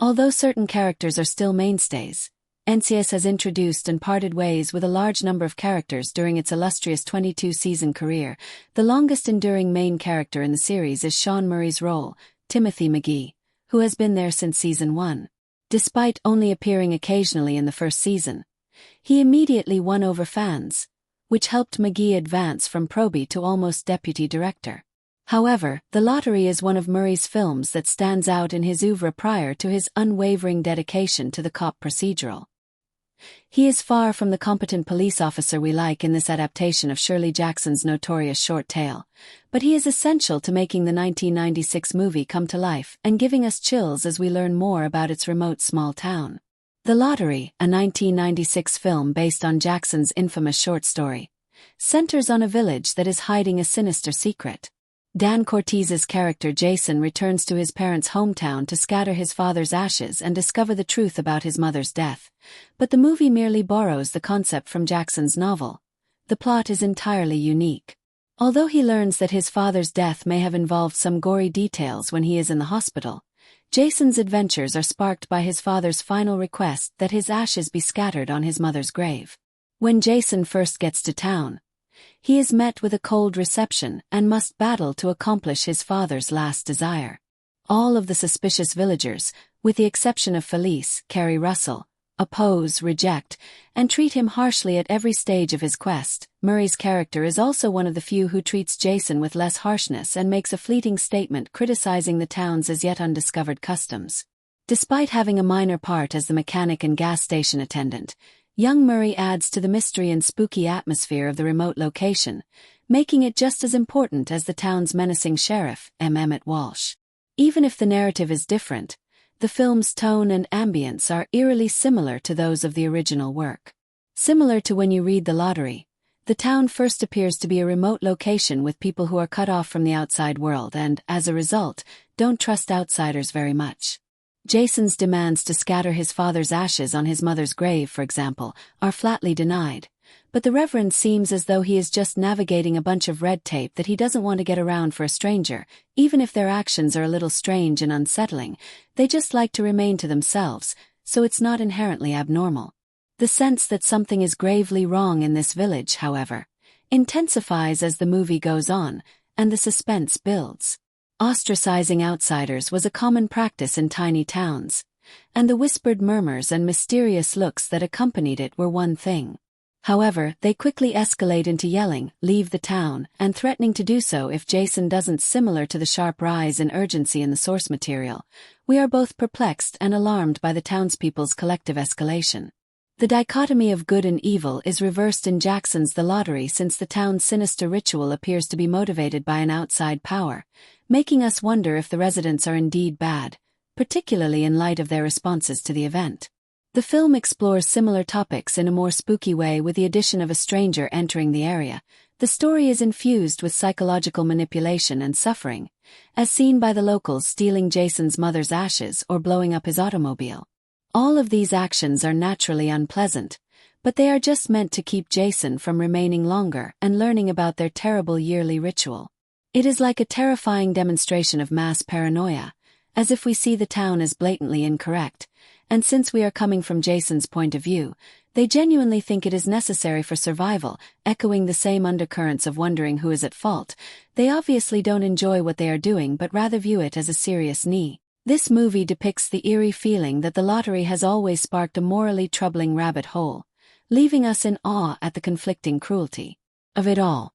Although certain characters are still mainstays, NCIS has introduced and parted ways with a large number of characters during its illustrious 22-season career. The longest-enduring main character in the series is Sean Murray's role, Timothy McGee, who has been there since season 1. Despite only appearing occasionally in the first season, he immediately won over fans, which helped McGee advance from probie to almost deputy director. However, The Lottery is one of Murray's films that stands out in his oeuvre prior to his unwavering dedication to the cop procedural. He is far from the competent police officer we like in this adaptation of Shirley Jackson's notorious short tale, but he is essential to making the 1996 movie come to life and giving us chills as we learn more about its remote small town. The Lottery, a 1996 film based on Jackson's infamous short story, centers on a village that is hiding a sinister secret. Dan Cortez's character Jason returns to his parents' hometown to scatter his father's ashes and discover the truth about his mother's death. But the movie merely borrows the concept from Jackson's novel. The plot is entirely unique. Although he learns that his father's death may have involved some gory details when he is in the hospital, Jason's adventures are sparked by his father's final request that his ashes be scattered on his mother's grave. When Jason first gets to town, he is met with a cold reception and must battle to accomplish his father's last desire. All of the suspicious villagers, with the exception of Felice, Carrie Russell, oppose, reject, and treat him harshly at every stage of his quest. Murray's character is also one of the few who treats Jason with less harshness and makes a fleeting statement criticizing the town's as yet undiscovered customs. Despite having a minor part as the mechanic and gas station attendant, young Murray adds to the mystery and spooky atmosphere of the remote location, making it just as important as the town's menacing sheriff, Emmett Walsh. Even if the narrative is different, the film's tone and ambience are eerily similar to those of the original work. Similar to when you read The Lottery, the town first appears to be a remote location with people who are cut off from the outside world and, as a result, don't trust outsiders very much. Jason's demands to scatter his father's ashes on his mother's grave, for example, are flatly denied, but the Reverend seems as though he is just navigating a bunch of red tape that he doesn't want to get around for a stranger. Even if their actions are a little strange and unsettling, they just like to remain to themselves, so it's not inherently abnormal. The sense that something is gravely wrong in this village, however, intensifies as the movie goes on, and the suspense builds. Ostracizing outsiders was a common practice in tiny towns, and the whispered murmurs and mysterious looks that accompanied it were one thing. However, they quickly escalate into yelling, "Leave the town," and threatening to do so if Jason doesn't, similar to the sharp rise in urgency in the source material. We are both perplexed and alarmed by the townspeople's collective escalation. The dichotomy of good and evil is reversed in Jackson's The Lottery, since the town's sinister ritual appears to be motivated by an outside power, making us wonder if the residents are indeed bad, particularly in light of their responses to the event. The film explores similar topics in a more spooky way with the addition of a stranger entering the area. The story is infused with psychological manipulation and suffering, as seen by the locals stealing Jason's mother's ashes or blowing up his automobile. All of these actions are naturally unpleasant, but they are just meant to keep Jason from remaining longer and learning about their terrible yearly ritual. It is like a terrifying demonstration of mass paranoia, as if we see the town as blatantly incorrect, and since we are coming from Jason's point of view, they genuinely think it is necessary for survival, echoing the same undercurrents of wondering who is at fault. They obviously don't enjoy what they are doing but rather view it as a serious need. This movie depicts the eerie feeling that The Lottery has always sparked a morally troubling rabbit hole, leaving us in awe at the conflicting cruelty of it all.